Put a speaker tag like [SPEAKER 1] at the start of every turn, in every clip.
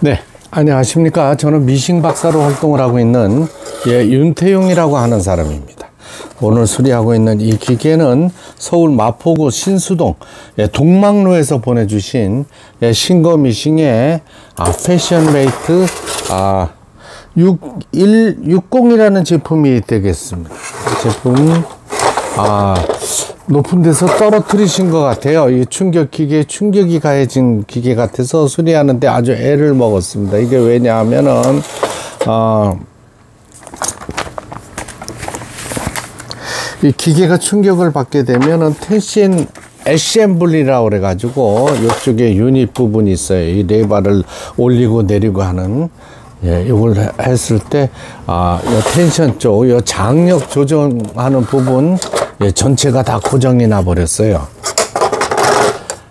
[SPEAKER 1] 네, 안녕하십니까. 저는 미싱 박사로 활동을 하고 있는 윤태용이라고 하는 사람입니다. 오늘 수리하고 있는 이 기계는 서울 마포구 신수동 동막로에서 보내주신 싱거 미싱의 패션메이트 6160이라는 제품이 되겠습니다. 제품 높은 데서 떨어뜨리신 것 같아요. 이 충격이 가해진 기계 같아서 수리하는데 아주 애를 먹었습니다. 이게 왜냐하면은 이 기계가 충격을 받게 되면은 텐션 애셈블리라고 그래가지고 이쪽에 유닛 부분이 있어요. 이 레바를 올리고 내리고 하는, 이걸 했을 때 이 텐션 쪽, 이 장력 조정하는 부분 전체가 다 고장이 나 버렸어요.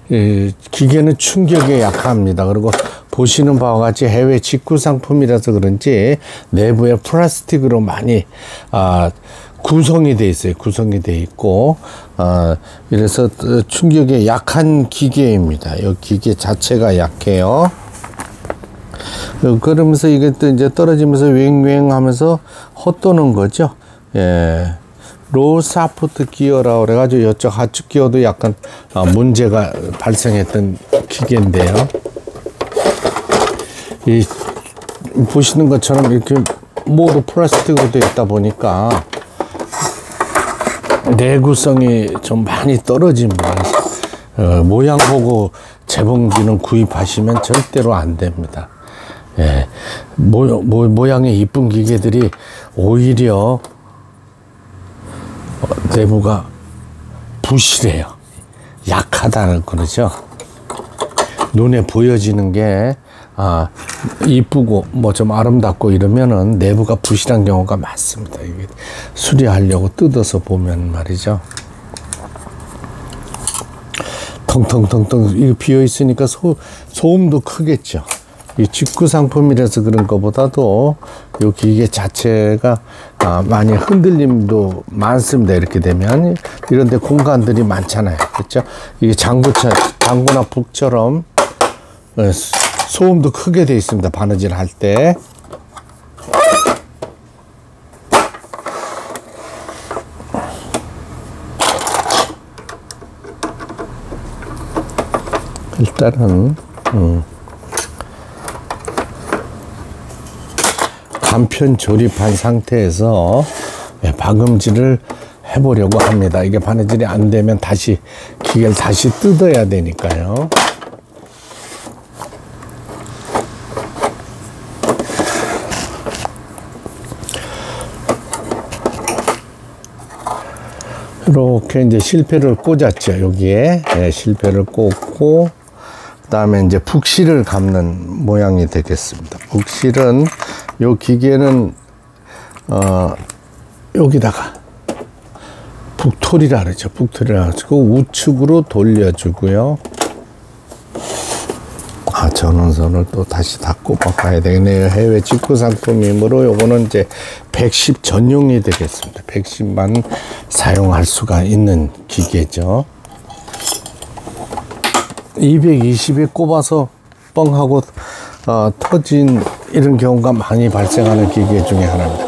[SPEAKER 1] 이 기계는 충격에 약합니다. 그리고 보시는 바와 같이 해외 직구 상품이라서 그런지 내부에 플라스틱으로 많이 구성이 돼 있어요. 구성이 돼 있고, 이래서 충격에 약한 기계입니다. 이 기계 자체가 약해요. 그러면서 이게 또 이제 떨어지면서 웽웽 하면서 헛도는 거죠. 로우 사프트 기어라고 그래가지고 이쪽 하측 기어도 약간 문제가 발생했던 기계인데요. 이 보시는 것처럼 이렇게 모두 플라스틱으로 되어 있다 보니까 내구성이 좀 많이 떨어집니다. 모양 보고 재봉기는 구입하시면 절대로 안 됩니다. 모양이 이쁜 기계들이 오히려 내부가 부실해요. 약하다는 그러죠. 눈에 보여지는 게 이쁘고 뭐 좀 아름답고 이러면은 내부가 부실한 경우가 많습니다. 이게 수리하려고 뜯어서 보면 말이죠. 텅텅텅텅 이거 비어 있으니까 소음도 크겠죠. 이 직구 상품이라서 그런 것보다도 이 기계 자체가 많이 흔들림도 많습니다. 이렇게 되면 이런데 공간들이 많잖아요. 그렇죠? 이게 장구나 북처럼 소음도 크게 되어 있습니다. 바느질 할 때. 일단은 간편 조립한 상태에서 박음질을 해보려고 합니다. 이게 바느질이 안 되면 다시 기계를 다시 뜯어야 되니까요. 이렇게 이제 실패를 꽂았죠. 여기에 실패를 꽂고, 그 다음에 이제 북실을 감는 모양이 되겠습니다. 북실은 요 기계는 여기다가 북토리라 그러죠. 북토리라 가지고 우측으로 돌려주고요. 전원선을 또 다시 다 꼽아가야 되겠네요. 해외 직구 상품이므로 요거는 이제 110 전용이 되겠습니다. 110만 사용할 수가 있는 기계죠. 220에 꼽아서 뻥하고 터진 이런 경우가 많이 발생하는 기계 중에 하나입니다.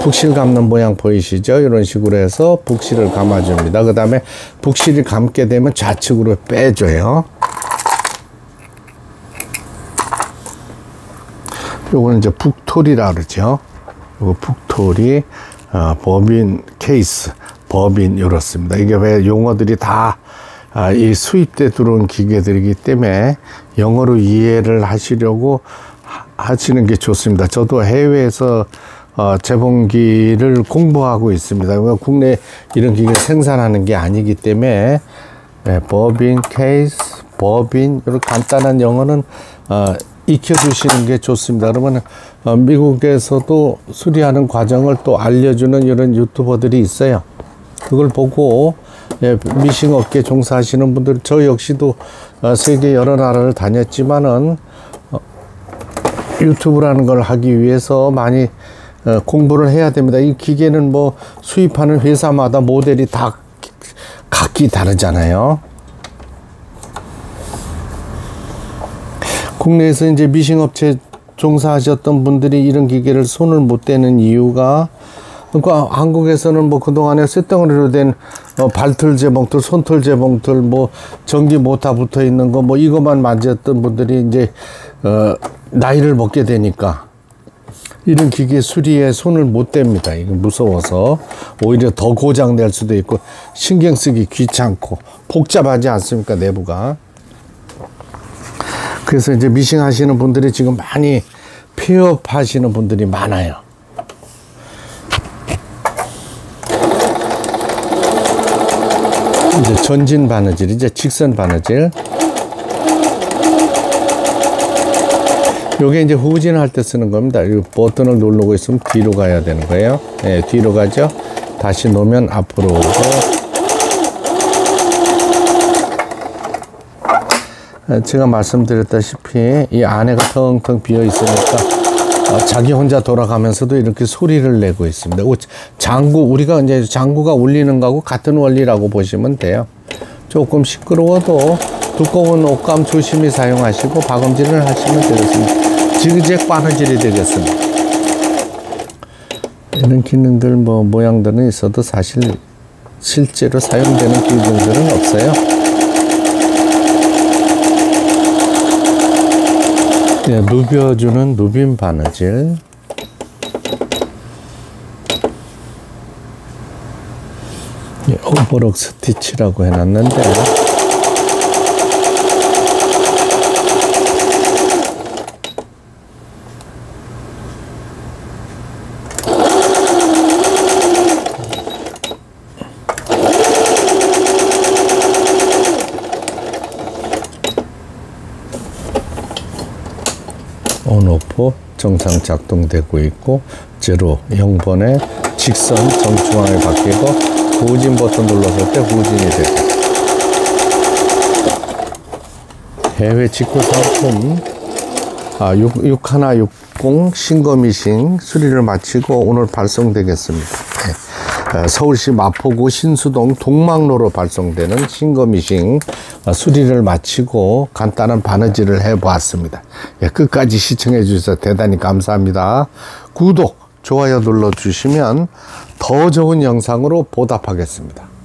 [SPEAKER 1] 북실 감는 모양 보이시죠? 이런 식으로 해서 북실을 감아줍니다. 그 다음에 북실이 감게 되면 좌측으로 빼줘요. 요거는 이제 북토리라 그러죠. 요거 북토리, 법인 케이스, 법인 이렇습니다. 이게 왜 용어들이 다 이 수입돼 들어온 기계들이기 때문에 영어로 이해를 하시려고 하시는 게 좋습니다. 저도 해외에서 재봉기를 공부하고 있습니다. 국내 이런 기계 생산하는 게 아니기 때문에 법인, 케이스, 법인 이런 간단한 영어는 익혀두시는 게 좋습니다. 그러면 미국에서도 수리하는 과정을 또 알려주는 이런 유튜버들이 있어요. 그걸 보고 미싱 업계 종사하시는 분들, 저 역시도 세계 여러 나라를 다녔지만은 유튜브라는 걸 하기 위해서 많이 공부를 해야 됩니다. 이 기계는 뭐 수입하는 회사마다 모델이 다 각기 다르잖아요. 국내에서 이제 미싱업체 종사하셨던 분들이 이런 기계를 손을 못 대는 이유가, 그러니까 한국에서는 뭐 그동안에 쇳덩어리로 된 발틀 재봉틀, 손틀 재봉틀, 뭐 전기 모터 붙어 있는 거, 뭐 이것만 만졌던 분들이 이제 나이를 먹게 되니까 이런 기계 수리에 손을 못 댑니다. 이거 무서워서 오히려 더 고장낼 수도 있고 신경 쓰기 귀찮고 복잡하지 않습니까, 내부가. 그래서 이제 미싱 하시는 분들이 지금 많이 폐업하시는 분들이 많아요. 이제 전진 바느질, 이제 직선 바느질. 요게 이제 후진할 때 쓰는 겁니다. 이 버튼을 누르고 있으면 뒤로 가야 되는 거예요. 예, 뒤로 가죠. 다시 놓으면 앞으로 오고. 제가 말씀드렸다시피 이 안에가 텅텅 비어 있으니까 자기 혼자 돌아가면서도 이렇게 소리를 내고 있습니다. 장구, 우리가 이제 장구가 울리는 거하고 같은 원리라고 보시면 돼요. 조금 시끄러워도 두꺼운 옷감 조심히 사용하시고 박음질을 하시면 되겠습니다. 지그재그 바느질이 되겠습니다. 이런 기능들, 뭐 모양들은 있어도 사실 실제로 사용되는 기능들은 없어요. 네, 누벼주는 누빔 바느질. 네, 오버록 스티치라고 해놨는데, 온오프 정상 작동되고 있고, 제로 0번에 직선 정중앙에 바뀌고 후진 버튼 눌렀을 때 후진이 되고. 해외 직구 상품 6160 신거미싱 수리를 마치고 오늘 발송되겠습니다. 서울시 마포구 신수동 동막로로 발송되는 신거미싱 수리를 마치고 간단한 바느질을 해보았습니다. 끝까지 시청해 주셔서 대단히 감사합니다. 구독, 좋아요 눌러주시면 더 좋은 영상으로 보답하겠습니다.